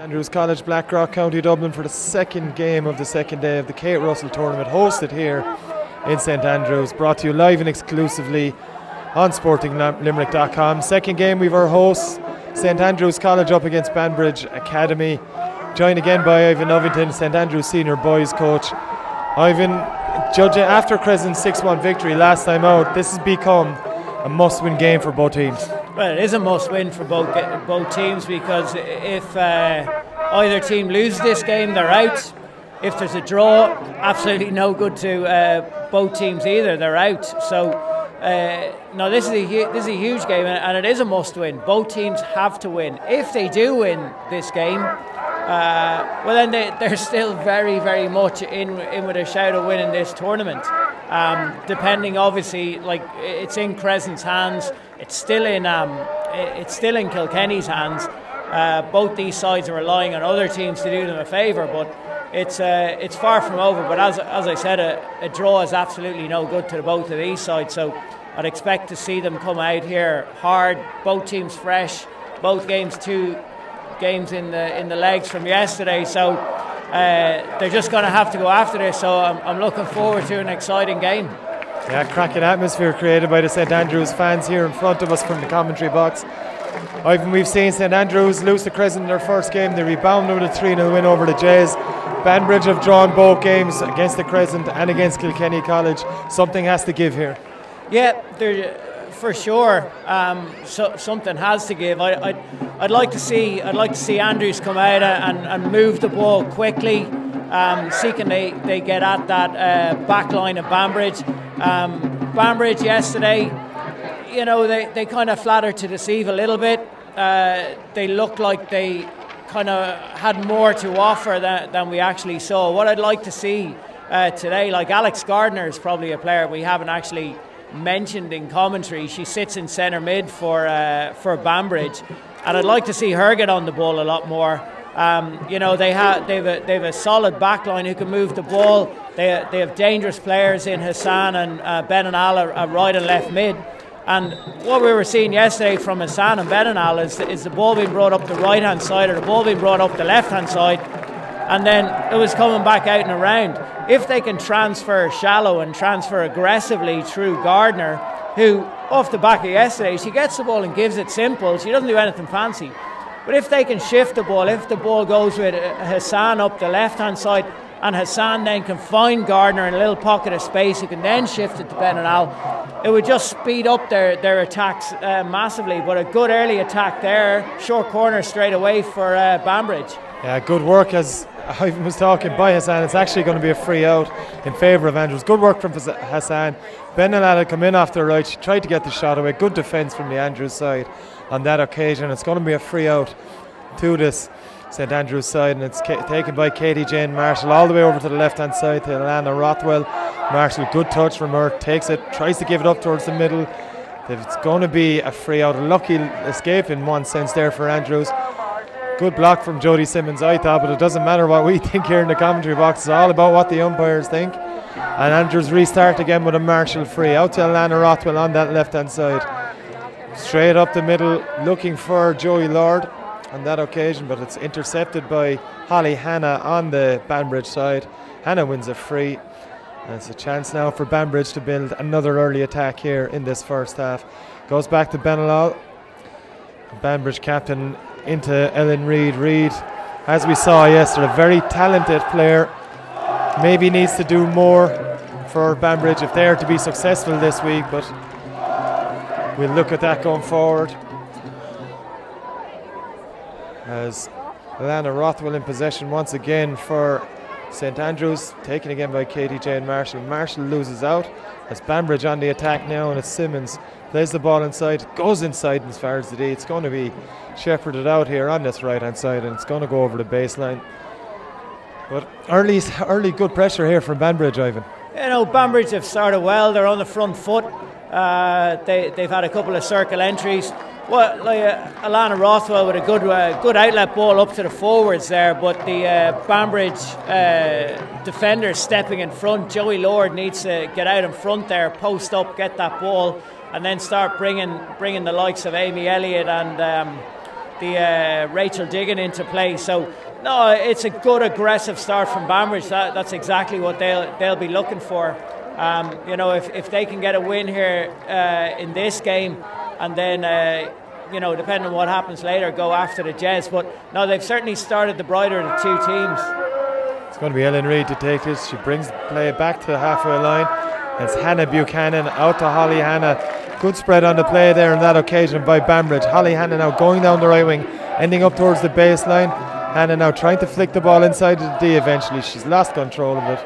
Andrews College, Blackrock, County Dublin for the second game of the second day of the Kate Russell tournament, hosted here in St Andrews, brought to you live and exclusively on sportinglimerick.com. Second game, we've our hosts, St Andrews College up against Banbridge Academy, joined again by Ivan Ovington, St Andrews senior boys coach. Ivan, judging after Crescent's 6-1 victory last time out, this has become a must-win game for both teams. Well, it is a must-win for both teams, because if either team loses this game, they're out. If there's a draw, absolutely no good to both teams either. They're out. So, no, this is a huge game, and it is a must-win. Both teams have to win. If they do win this game, well, then they're still very, very much in with a shout of winning this tournament. Depending, obviously, like it's in Crescent's hands. It's still in Kilkenny's hands. Both these sides are relying on other teams to do them a favour, but it's far from over. But as I said, a draw is absolutely no good to both of these sides. So I'd expect to see them come out here hard. Both teams fresh. Both games, 2 games in the legs from yesterday. So they're just going to have to go after this. So I'm looking forward to an exciting game. Yeah, cracking atmosphere created by the St Andrews fans here in front of us from the commentary box. Ivan, we've seen St Andrews lose to Crescent in their first game. They rebounded with a 3-0 win over the Jays. Banbridge have drawn both games against the Crescent and against Kilkenny College. Something has to give here. Yeah, for sure. Something has to give. I'd like to see Andrews come out and move the ball quickly. Seeking they get at that back line of Banbridge. Banbridge yesterday, you know, they kind of flattered to deceive a little bit. They looked like they kind of had more to offer than we actually saw. What I'd like to see today, like Alex Gardner is probably a player we haven't actually mentioned in commentary. She sits in centre mid for Banbridge, and I'd like to see her get on the ball a lot more. You know, they've a solid backline who can move the ball. They have dangerous players in Hassan and Ben and Al at right and left mid. And what we were seeing yesterday from Hassan and Ben and Al is the ball being brought up the right hand side or the ball being brought up the left hand side, and then it was coming back out and around. If they can transfer shallow and transfer aggressively through Gardner, who off the back of yesterday, she gets the ball and gives it simple. She doesn't do anything fancy. But if they can shift the ball, if the ball goes with Hassan up the left-hand side, and Hassan then can find Gardner in a little pocket of space, who can then shift it to Ben and Al, it would just speed up their attacks massively. But a good early attack there, short corner straight away for Banbridge. Yeah, good work, as Ivan was talking, by Hassan. It's actually going to be a free out in favour of Andrews. Good work from Hassan. Ben and Al had come in off the right. She tried to get the shot away. Good defence from the Andrews side on that occasion. It's going to be a free out to this St Andrews side, and it's taken by Katie Jane Marshall all the way over to the left hand side to Alana Rothwell. Marshall, good touch from her, takes it, tries to give it up towards the middle. It's going to be a free out. A lucky escape in one sense there for Andrews. Good block from Jodie Simmons, I thought, but it doesn't matter what we think here in the commentary box. It's all about what the umpires think. And Andrews restart again with a Marshall free out to Alana Rothwell on that left hand side. Straight up the middle, looking for Joey Lord on that occasion, but it's intercepted by Holly Hanna on the Banbridge side. Hanna wins a free, and it's a chance now for Banbridge to build another early attack here in this first half. Goes back to Benelal, Banbridge captain, into Ellen Reid. Reid, as we saw yesterday, a very talented player, maybe needs to do more for Banbridge if they are to be successful this week, but we'll look at that going forward. As Alana Rothwell in possession once again for St Andrews, taken again by Katie Jane Marshall. Marshall loses out as Banbridge on the attack now, and it's Simmons plays the ball inside, goes inside as far as the D. It's going to be shepherded out here on this right hand side, and it's going to go over the baseline. But early good pressure here from Banbridge, Ivan. You know, Banbridge have started well. They're on the front foot. They've had a couple of circle entries. Well, like Alana Rothwell with a good outlet ball up to the forwards there, but the Banbridge defender stepping in front. Joey Lord needs to get out in front there, post up, get that ball, and then start bringing the likes of Amy Elliott and Rachel Diggin into play. So no, it's a good aggressive start from Banbridge. That's exactly what they'll be looking for. If they can get a win here in this game, and then depending on what happens later, go after the Jets. But no, they've certainly started the brighter of the two teams. It's going to be Ellen Reid to take this. She brings the play back to the halfway line. It's Hannah Buchanan out to Holly Hannah. Good spread on the play there on that occasion by Banbridge. Holly Hannah now going down the right wing, ending up towards the baseline. Hannah now trying to flick the ball inside the D eventually. She's lost control of it,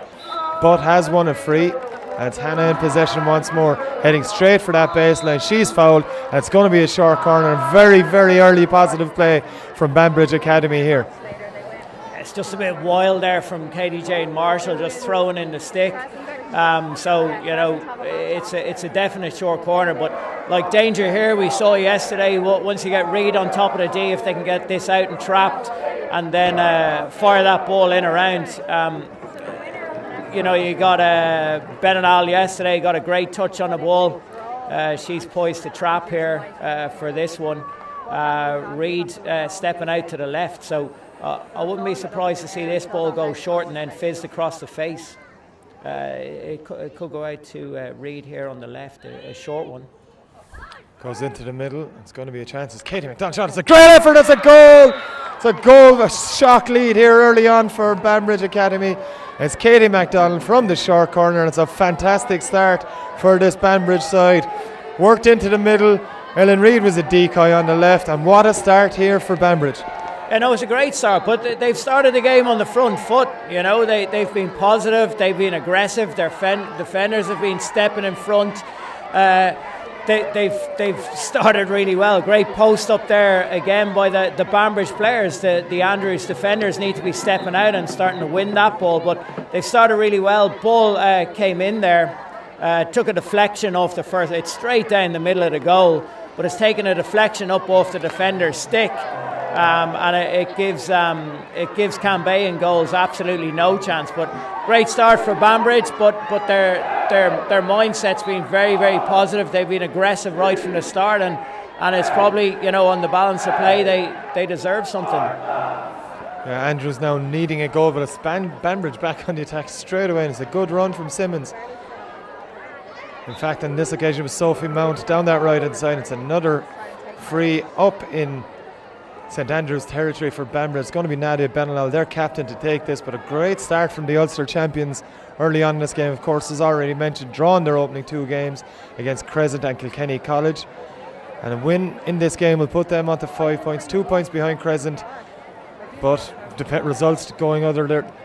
but has won a free. And it's Hannah in possession once more, heading straight for that baseline. She's fouled, and it's going to be a short corner. Very, very early positive play from Banbridge Academy here. It's just a bit wild there from Katie Jane Marshall, just throwing in the stick. It's a definite short corner, but like danger here we saw yesterday. Once you get Reid on top of the D, if they can get this out and trapped, and then fire that ball in around. You got Benanal yesterday, got a great touch on the ball. She's poised to trap here for this one. Reid stepping out to the left, so I wouldn't be surprised to see this ball go short and then fizzed across the face. It could go out to Reid here on the left, a short one. Goes into the middle. It's going to be a chance. It's Katie McDonald shot. It's a great effort. It's a goal. It's a goal. A shock lead here early on for Banbridge Academy. It's Katie McDonald from the short corner, and it's a fantastic start for this Banbridge side. Worked into the middle. Ellen Reid was a decoy on the left, and what a start here for Banbridge. It was a great start, but they've started the game on the front foot. They've been positive, they've been aggressive. Their defenders have been stepping in front. They've started really well. Great post up there again by the Banbridge players. The Andrews defenders need to be stepping out and starting to win that ball, but they've started really well. Ball came in there, took a deflection off the first. It's straight down the middle of the goal, but it's taken a deflection up off the defender's stick. And it gives Cambay and goals absolutely no chance. But great start for Banbridge, but their mindset's been very, very positive. They've been aggressive right from the start, and it's probably on the balance of play they deserve something. Yeah, Andrews now needing a goal, but it's Banbridge back on the attack straight away, and it's a good run from Simmons. In fact, on this occasion it was Sophie Mount down that right hand side. It's another free up in St Andrews territory for Banbridge. It's going to be Nadia Benalal, their captain, to take this, but a great start from the Ulster champions early on in this game. Of course, as already mentioned, drawn their opening two games against Crescent and Kilkenny College, and a win in this game will put them onto 5 points, 2 points behind Crescent, but results going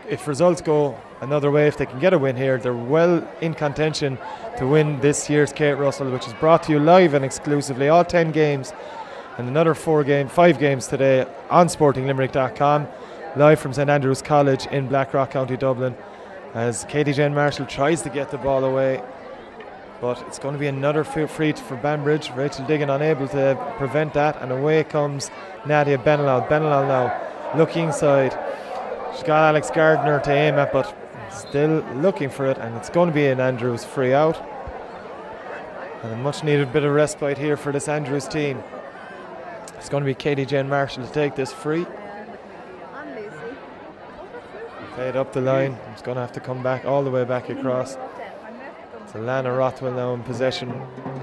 if results go another way, if they can get a win here, they're well in contention to win this year's Kate Russell, which is brought to you live and exclusively, all 10 games and another 5 games today on sportinglimerick.com, live from St Andrews College in Blackrock, County Dublin, as Katie Jane Marshall tries to get the ball away, but it's going to be another free for Banbridge. Rachel Diggin unable to prevent that, and away comes Nadia Benalal. Benalal now looking inside. She's got Alex Gardner to aim at, but still looking for it, and it's going to be an Andrews free out, and a much needed bit of respite here for this Andrews team. It's going to be Katie Jane Marshall to take this free. Played up the line. It's going to have to come back all the way back across. So Lana Rothwell now in possession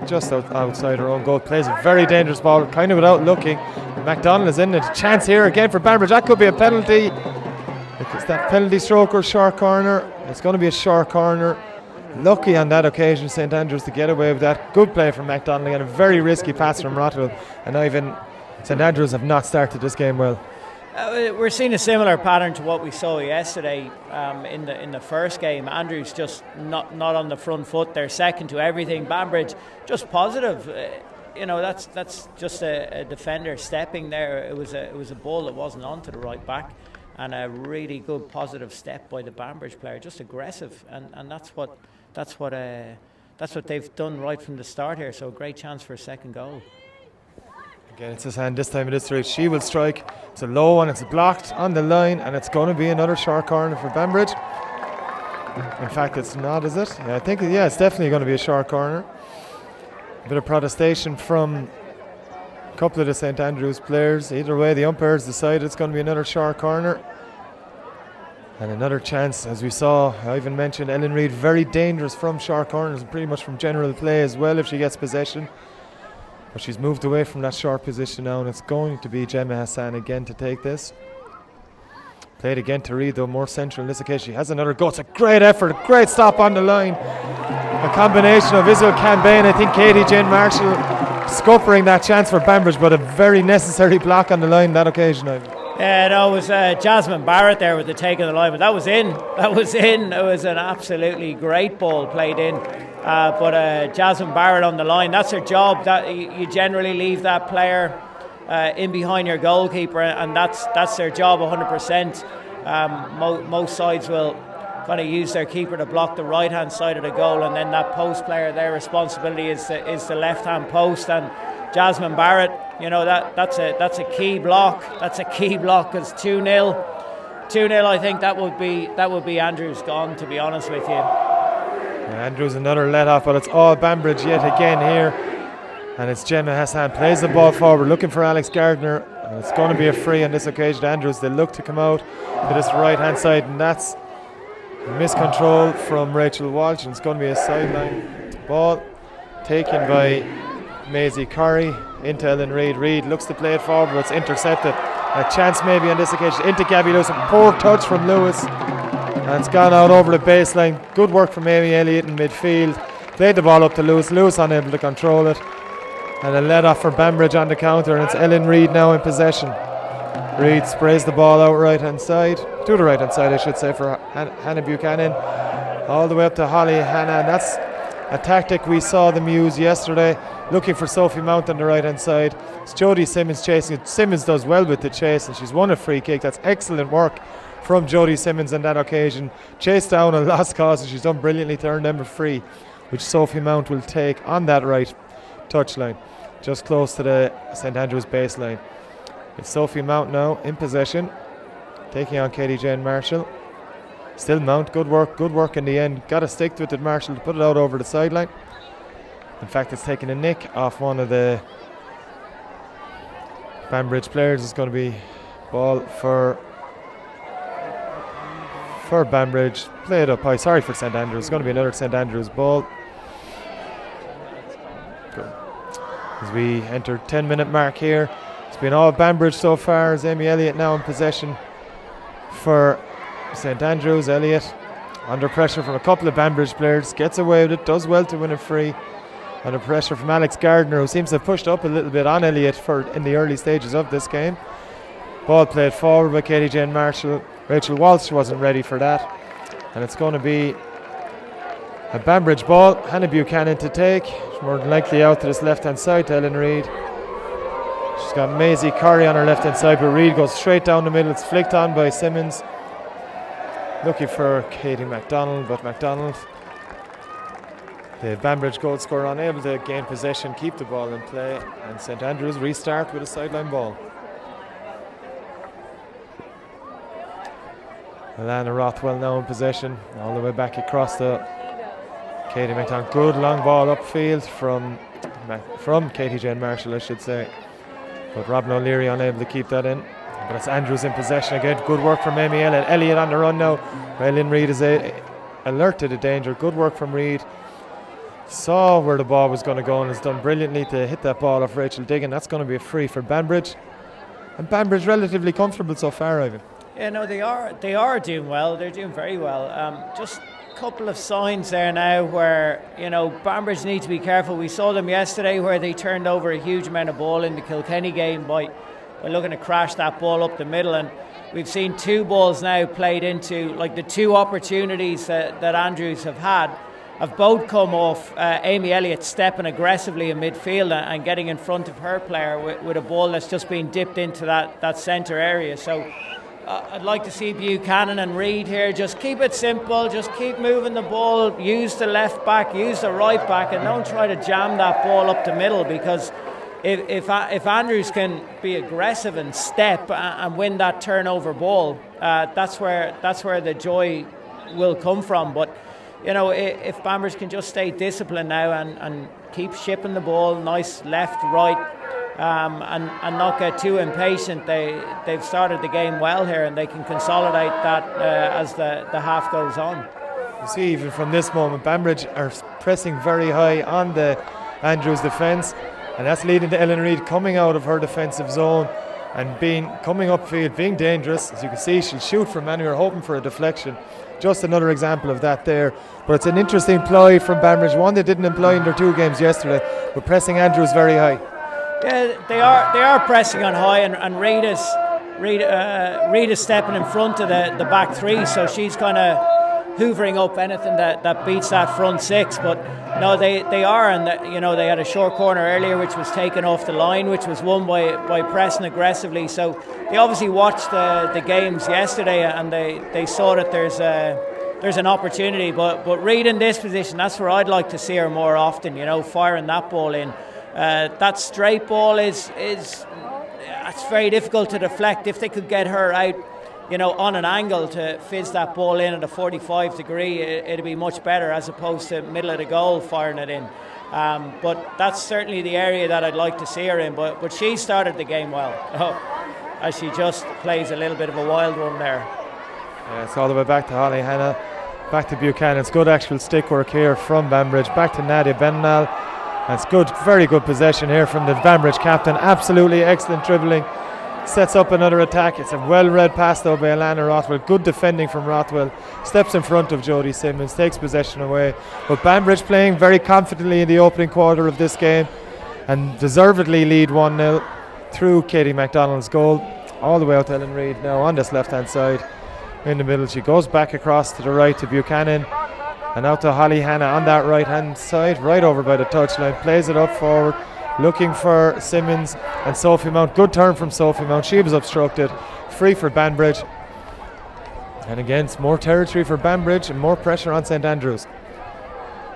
just outside her own goal. Plays a very dangerous ball, kind of without looking. McDonald is in it. A chance here again for Banbridge. That could be a penalty. It's that penalty stroke or short corner. It's going to be a short corner. Lucky on that occasion, St Andrews, to get away with that. Good play from McDonald and a very risky pass from Rothwell. And even St Andrews have not started this game well. We're seeing a similar pattern to what we saw yesterday in the first game. Andrews just not on the front foot. They're second to everything. Banbridge just positive. That's just a defender stepping there. It was a ball that wasn't onto the right back, and a really good positive step by the Banbridge player. Just aggressive, and that's what they've done right from the start here. So a great chance for a second goal. Again, it's his hand. This time it is through. She will strike. It's a low one. It's blocked on the line, and it's going to be another short corner for Banbridge. In fact, it's not, is it? Yeah, I think, it's definitely going to be a short corner. A bit of protestation from couple of the St Andrews players. Either way, the umpires decide it's going to be another short corner. And another chance, as we saw, Ivan mentioned, Ellen Reid very dangerous from short corners and pretty much from general play as well if she gets possession. But she's moved away from that short position now, and it's going to be Gemma Hassan again to take this. Played again to Reid, though more central in this occasion. She has another go. It's a great effort, a great stop on the line. A combination of Isabel Canbain, I think Katie Jane Marshall scuppering that chance for Banbridge, but a very necessary block on the line that occasion. Yeah, no, it was Jasmine Barrett there with the take of the line, but that was in. That was in. It was an absolutely great ball played in. But Jasmine Barrett on the line, that's her job. That you generally leave that player in behind your goalkeeper, and that's their job 100%. Most sides will kind of use their keeper to block the right hand side of the goal, and then that post player, their responsibility is the left hand post. And Jasmine Barrett, you know, that's a key block. That's a key block because 2-0. I think that would be Andrews gone, to be honest with you. Andrews another let off, but it's all Banbridge yet again here. And it's Gemma Hassan plays the ball forward, looking for Alex Gardner. And it's going to be a free on this occasion. Andrews, they look to come out to this right hand side, and that's miscontrol from Rachel Walsh, and it's going to be a sideline ball taken by Maisie Curry into Ellen Reid. Reid looks to play it forward, but it's intercepted. A chance maybe on this occasion into Gabby Lewis. A poor touch from Lewis, and it's gone out over the baseline. Good work from Amy Elliott in midfield. Played the ball up to Lewis. Lewis unable to control it, and a let off for Banbridge on the counter, and it's Ellen Reid now in possession. Reid sprays the ball out right hand side, to the right hand side I should say, for Hannah Buchanan, all the way up to Holly Hannah, and that's a tactic we saw them use yesterday, looking for Sophie Mount on the right hand side. It's Jodie Simmons chasing it. Simmons does well with the chase, and she's won a free kick. That's excellent work from Jodie Simmons on that occasion. Chased down a lost cause, and she's done brilliantly to earn them a free, which Sophie Mount will take on that right touchline, just close to the St Andrews baseline. It's Sophie Mount now in possession, taking on Katie Jane Marshall. Still Mount, good work in the end. Got to stick with it, Marshall, to put it out over the sideline. In fact, it's taking a nick off one of the Banbridge players. It's going to be ball for Banbridge. Play it up high. Sorry for St Andrews. It's going to be another St Andrews ball. Good. As we enter 10-minute mark here. It's been all Banbridge so far, as Amy Elliott now in possession for St Andrews. Elliott under pressure from a couple of Banbridge players, gets away with it, does well to win a free. Under pressure from Alex Gardner, who seems to have pushed up a little bit on Elliott in the early stages of this game. Ball played forward by Katie Jane Marshall. Rachel Walsh wasn't ready for that, and it's going to be a Banbridge ball. Hannah Buchanan to take. She's more than likely out to this left hand side to Ellen Reid. She's got Maisie Curry on her left hand side, but Reid goes straight down the middle. It's flicked on by Simmons, looking for Katie MacDonald, but MacDonald, the Banbridge goal scorer, unable to gain possession, keep the ball in play, and St Andrews restart with a sideline ball. Alana Rothwell now in possession, all the way back across to Katie MacDonald. Good long ball upfield from Katie Jane Marshall, I should say. But Robin O'Leary unable to keep that in. But it's Andrews in possession again. Good work from Amy Elliott. Elliott on the run now. Ellen Reid is alert to the danger. Good work from Reid. Saw where the ball was going to go and has done brilliantly to hit that ball off Rachel Diggin. That's going to be a free for Banbridge. And Banbridge relatively comfortable so far, Ivan. Yeah, no, they are doing well. They're doing very well. Just a couple of signs there now where, you know, Banbridge need to be careful. We saw them yesterday where they turned over a huge amount of ball in the Kilkenny game by looking to crash that ball up the middle, and we've seen two balls now played into, like, the two opportunities that Andrews have both come off Amy Elliott stepping aggressively in midfield and getting in front of her player with a ball that's just been dipped into that centre area. So I'd like to see Buchanan and Reid here just keep it simple, just keep moving the ball, use the left back, use the right back, and don't try to jam that ball up the middle, because if Andrews can be aggressive and step and win that turnover ball, that's where the joy will come from. But you know, if Banbridge can just stay disciplined now and keep shipping the ball, nice left, right, and not get too impatient. They've started the game well here, and they can consolidate that as the half goes on. You see, even from this moment, Banbridge are pressing very high on the Andrews defence, and that's leading to Ellen Reid coming out of her defensive zone and coming upfield, being dangerous. As you can see, she'll shoot from anywhere, hoping for a deflection. Just another example of that there. But it's an interesting ploy from Banbridge, one they didn't employ in their 2 games yesterday, but pressing Andrews very high. Yeah, they are pressing on high, and Rita's stepping in front of the back 3, so she's kind of hoovering up anything that beats that front 6. But no, they are, and they had a short corner earlier which was taken off the line, which was won by pressing aggressively. So they obviously watched the games yesterday, and they saw that there's an opportunity. But Reid in this position, that's where I'd like to see her more often. Firing that ball in. That straight ball it's very difficult to deflect. If they could get her out, on an angle to fizz that ball in at a 45 degree, it'd be much better, as opposed to middle of the goal firing it in. But that's certainly the area that I'd like to see her in. But she started the game well, as she just plays a little bit of a wild one there. Yeah, it's all the way back to Holly Hanna, back to Buchanan. It's good actual stick work here from Banbridge, back to Nadia Benal. That's good, very good possession here from the Banbridge captain. Absolutely excellent dribbling. Sets up another attack. It's a well-read pass though by Alana Rothwell. Good defending from Rothwell. Steps in front of Jodie Simmons, takes possession away. But Banbridge playing very confidently in the opening quarter of this game, and deservedly lead 1-0 through Katie MacDonald's goal. All the way out to Ellen Reid now on this left-hand side. In the middle, she goes back across to the right to Buchanan. And out to Holly Hanna on that right-hand side, right over by the touchline. Plays it up forward, looking for Simmons and Sophie Mount. Good turn from Sophie Mount. She was obstructed. Free for Banbridge. And again, it's more territory for Banbridge and more pressure on St Andrews.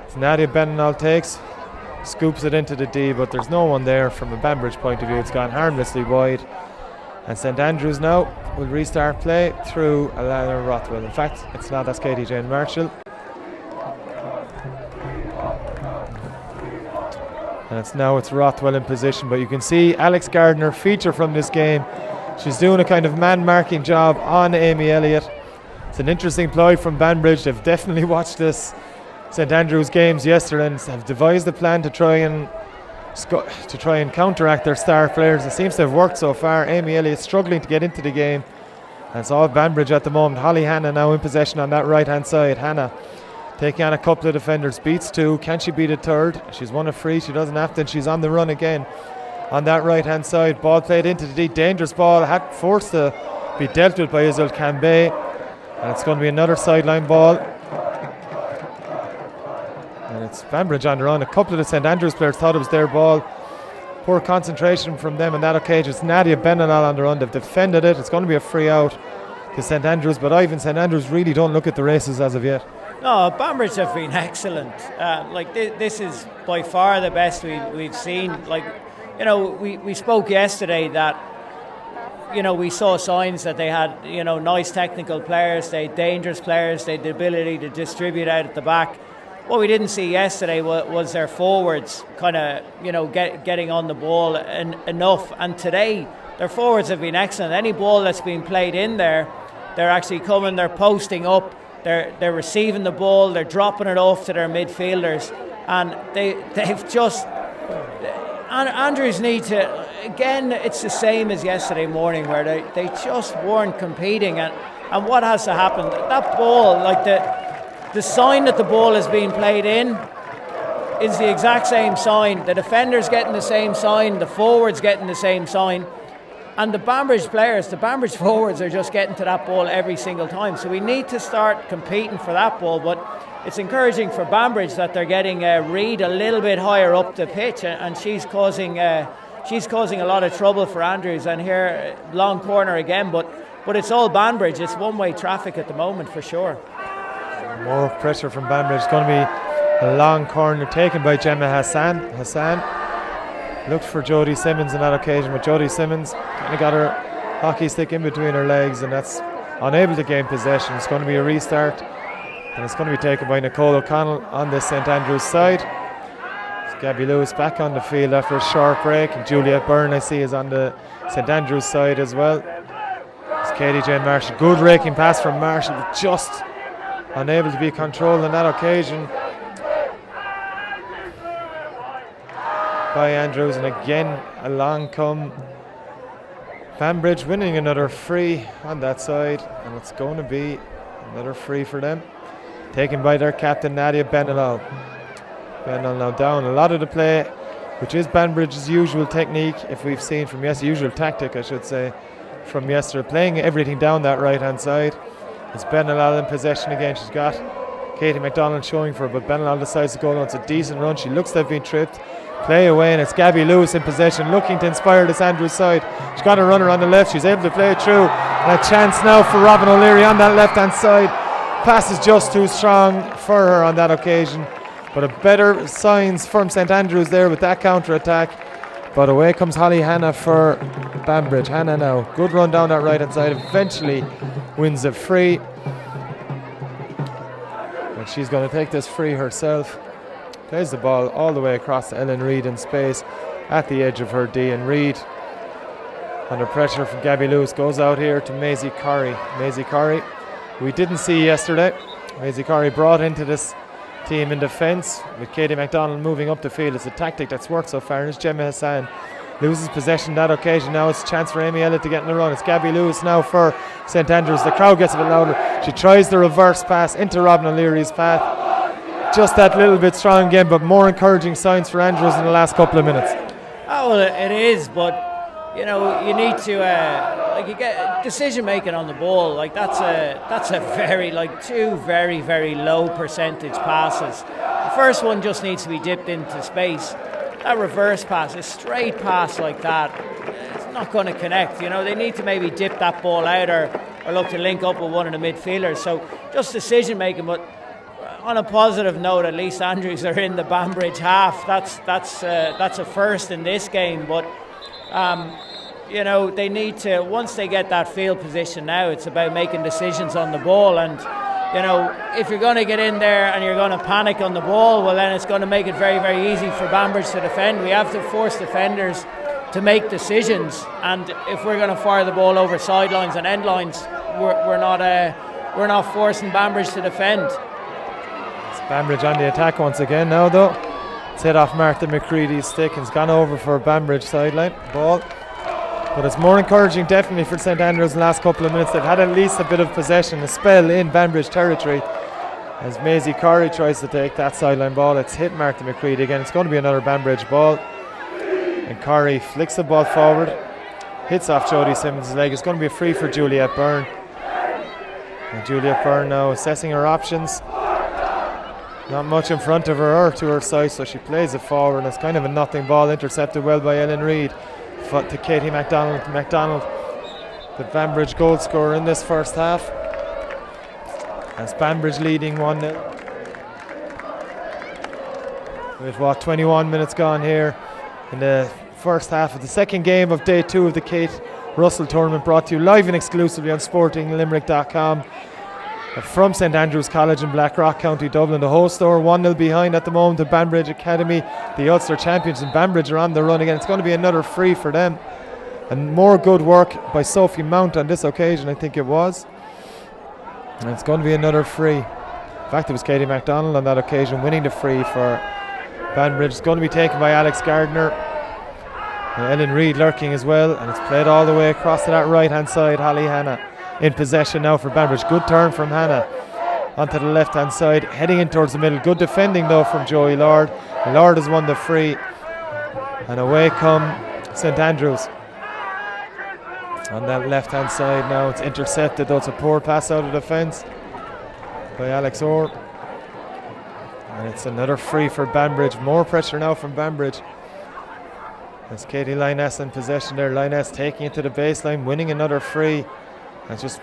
So Nadia Benal takes, scoops it into the D, but there's no one there from a Banbridge point of view. It's gone harmlessly wide. And St Andrews now will restart play through Alana Rothwell. In fact, it's not, that's Katie Jane Marshall. And it's Rothwell in position, but you can see Alex Gardner feature from this game. She's doing a kind of man-marking job on Amy Elliott. It's an interesting ploy from Banbridge. They've definitely watched this St Andrews games yesterday and have devised a plan to try and counteract their star players. It seems to have worked so far. Amy Elliott struggling to get into the game, and it's all Banbridge at the moment. Holly Hanna now in possession on that right-hand side. Hanna taking on a couple of defenders, beats 2. Can she beat a third? She's won a free, she doesn't have to, and she's on the run again on that right hand side. Ball played into the deep, dangerous ball, had forced to be dealt with by Isle Cambay, and it's going to be another sideline ball. And it's Banbridge on the run. A couple of the St Andrews players thought it was their ball. Poor concentration from them on that occasion. It's Nadia Benal on the run. They've defended it. It's going to be a free out to St Andrews, but Ivan, St Andrews really don't look at the races as of yet. No, Banbridge have been excellent. This is by far the best we've seen. We spoke yesterday that, we saw signs that they had, nice technical players, they had dangerous players, they had the ability to distribute out at the back. What we didn't see yesterday was their forwards kind of, getting on the ball enough. And today, their forwards have been excellent. Any ball that's been played in there, they're actually coming, they're posting up. They're receiving the ball, they're dropping it off to their midfielders, and they've just... Andrews need to... Again, it's the same as yesterday morning, where they just weren't competing, and what has to happen? That ball, the sign that the ball is being played in is the exact same sign. The defender's getting the same sign, the forward's getting the same sign. And the Banbridge players, the Banbridge forwards are just getting to that ball every single time. So we need to start competing for that ball. But it's encouraging for Banbridge that they're getting Reid a little bit higher up the pitch, and she's causing a lot of trouble for Andrews. And here, long corner again, but it's all Banbridge. It's one-way traffic at the moment for sure. More pressure from Banbridge. It's going to be a long corner taken by Gemma Hassan. Looked for Jodie Simmons on that occasion, but Jodie Simmons kind of got her hockey stick in between her legs, and that's unable to gain possession. It's going to be a restart, and it's going to be taken by Nicole O'Connell on the St Andrews side. Gabby Lewis back on the field after a short break, and Juliet Byrne I see is on the St Andrews side as well. It's Katie Jane Marshall. Good raking pass from Marshall, but just unable to be controlled on that occasion by Andrews, and again along come Banbridge, winning another free on that side, and it's going to be another free for them, taken by their captain Nadia Benalal. Benalal now down. A lot of the play, which is Banbridge's usual technique, if we've seen from yesterday, usual tactic I should say, from yesterday, playing everything down that right hand side. It's Benalal in possession again. She's got Katie McDonald showing for her, but Benalal decides to go on. It's a decent run. She looks to have been tripped. Play away, and it's Gabby Lewis in possession, looking to inspire this Andrews side. She's got a runner on the left. She's able to play it through. And a chance now for Robin O'Leary on that left hand side. Pass is just too strong for her on that occasion. But a better signs from St Andrews there with that counter attack. But away comes Holly Hanna for Banbridge. Hanna now, good run down that right hand side. Eventually wins a free. And she's going to take this free herself. Plays the ball all the way across to Ellen Reid in space at the edge of her D, and Reid, under pressure from Gabby Lewis, goes out here to Maisie Corrie. Maisie Corrie, we didn't see yesterday. Maisie Corrie brought into this team in defence with Katie McDonald moving up the field. It's a tactic that's worked so far, and it's Gemma Hassan loses possession that occasion. Now it's a chance for Amy Elliott to get in the run. It's Gabby Lewis now for St Andrews. The crowd gets a bit louder. She tries the reverse pass into Robin O'Leary's path. Just that little bit strong again, but more encouraging signs for Andrews in the last couple of minutes. Oh, well, it is, but you know, you need to like, you get decision making on the ball. Like that's a very, like, two very, very low percentage passes. The first one just needs to be dipped into space. That reverse pass, a straight pass like that, it's not going to connect. You know, they need to maybe dip that ball out or look to link up with one of the midfielders. So just decision making, but on a positive note, at least Andrews are in the Banbridge half. That's a first in this game. But you know, they need to, once they get that field position now, it's about making decisions on the ball. And you know, if you're going to get in there and you're going to panic on the ball, well then it's going to make it very, very easy for Banbridge to defend. We have to force defenders to make decisions, and if we're going to fire the ball over sidelines and end lines, we're not forcing Banbridge to defend. Banbridge on the attack once again now though. It's hit off Martha McCready's stick and it's gone over for Banbridge sideline ball. But it's more encouraging definitely for St Andrews in the last couple of minutes. They've had at least a bit of possession, a spell in Banbridge territory. As Maisie Corrie tries to take that sideline ball, it's hit Martha McCready again. It's going to be another Banbridge ball. And Corrie flicks the ball forward, hits off Jodie Simmons' leg. It's going to be a free for Juliet Byrne. And Juliet Byrne now assessing her options. Not much in front of her or to her side, so she plays it forward, and it's kind of a nothing ball, intercepted well by Ellen Reid to Katie McDonald. McDonald, the Banbridge goal scorer in this first half. As Banbridge leading 1-0. With 21 minutes gone here in the first half of the second game of day 2 of the Kate Russell tournament, brought to you live and exclusively on SportingLimerick.com. From St Andrews College in Blackrock, County Dublin. The host store 1-0 behind at the moment to Banbridge Academy. The Ulster champions in Banbridge are on the run again. It's going to be another free for them. And more good work by Sophie Mount on this occasion, I think it was. And it's going to be another free. In fact, it was Katie McDonald on that occasion winning the free for Banbridge. It's going to be taken by Alex Gardner. And Ellen Reid lurking as well. And it's played all the way across to that right hand side. Holly Hanna in possession now for Banbridge. Good turn from Hannah onto the left hand side, heading in towards the middle. Good defending though from Joey Lord. Lord has won the free, and away come St Andrews on that left hand side. Now it's intercepted though. It's a poor pass out of defence by Alex Orr, and it's another free for Banbridge. More pressure now from Banbridge. That's Katie Liness in possession there. Liness taking it to the baseline, winning another free. And just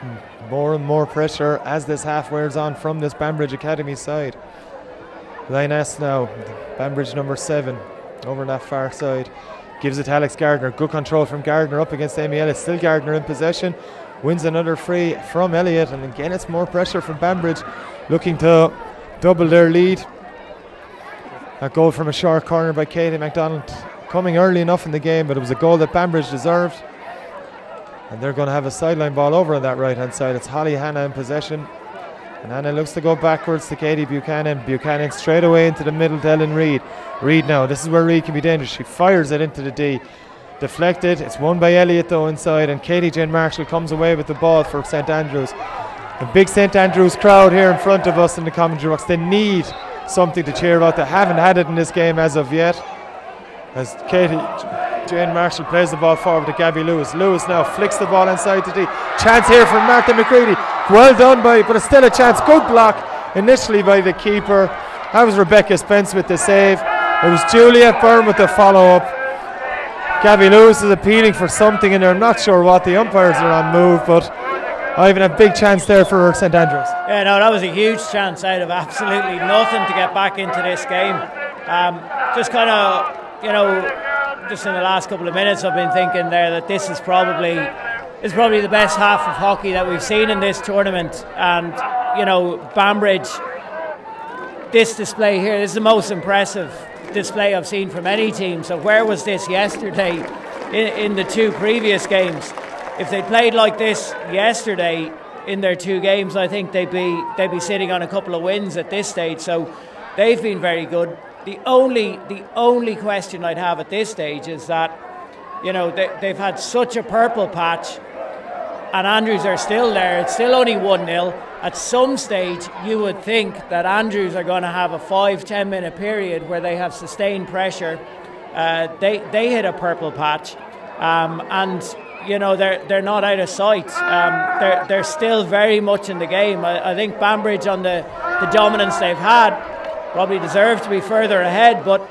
more and more pressure as this half wears on from this Banbridge Academy side. Liness now, Banbridge number 7, over on that far side. Gives it to Alex Gardner. Good control from Gardner up against Amy Elliott. Still Gardner in possession. Wins another free from Elliott. And again, it's more pressure from Banbridge, looking to double their lead. A goal from a short corner by Katie MacDonald, coming early enough in the game, but it was a goal that Banbridge deserved. And they're going to have a sideline ball over on that right hand side. It's Holly Hanna in possession. And Hanna looks to go backwards to Katie Buchanan. Buchanan straight away into the middle to Ellen Reid. Reid now, this is where Reid can be dangerous. She fires it into the D. Deflected, it's won by Elliott though inside, and Katie Jane Marshall comes away with the ball for St Andrews. A big St Andrews crowd here in front of us in the commentary box. They need something to cheer about. They haven't had it in this game as of yet. As Katie Jane Marshall plays the ball forward to Gabby Lewis. Lewis now flicks the ball inside the D. Chance here from Martha McCready. Well done but it's still a chance. Good block initially by the keeper. That was Rebecca Spence with the save. It was Juliet Byrne with the follow-up. Gabby Lewis is appealing for something in there. I'm not sure what. The umpires are on move, but Ivan, a big chance there for St Andrews. Yeah, no, that was a huge chance out of absolutely nothing to get back into this game. Just kind of, just in the last couple of minutes, I've been thinking there that this is probably the best half of hockey that we've seen in this tournament. And Banbridge, this display here is the most impressive display I've seen from any team. So where was this yesterday in the two previous games? If they played like this yesterday in their two games, I think they'd be sitting on a couple of wins at this stage. So they've been very good. The only question I'd have at this stage is that they've had such a purple patch, and Andrews are still there. It's still only 1-0. At some stage, you would think that Andrews are going to have a 5-10 minute period where they have sustained pressure. They hit a purple patch, and they're not out of sight. They're still very much in the game. I think Banbridge, on the dominance they've had, probably deserve to be further ahead, but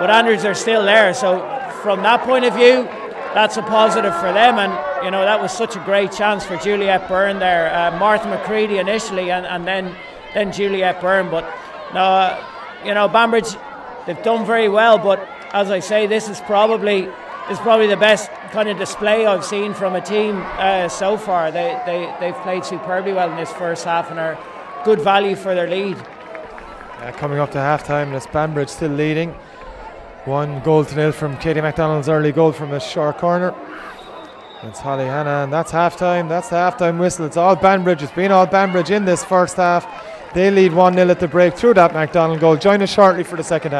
Andrews are still there. So from that point of view, that's a positive for them. And that was such a great chance for Juliet Byrne there. Martha McCready initially, and then Juliet Byrne. But no, Banbridge, they've done very well. But as I say, this is probably the best kind of display I've seen from a team so far. They've played superbly well in this first half and are good value for their lead. Coming up to half time, it's Banbridge still leading. 1-0 from Katie MacDonald's early goal from a short corner. It's Holly Hanna, and that's half time. That's the half time whistle. It's all Banbridge. It's been all Banbridge in this first half. They lead 1-0 at the break through that MacDonald goal. Join us shortly for the second half.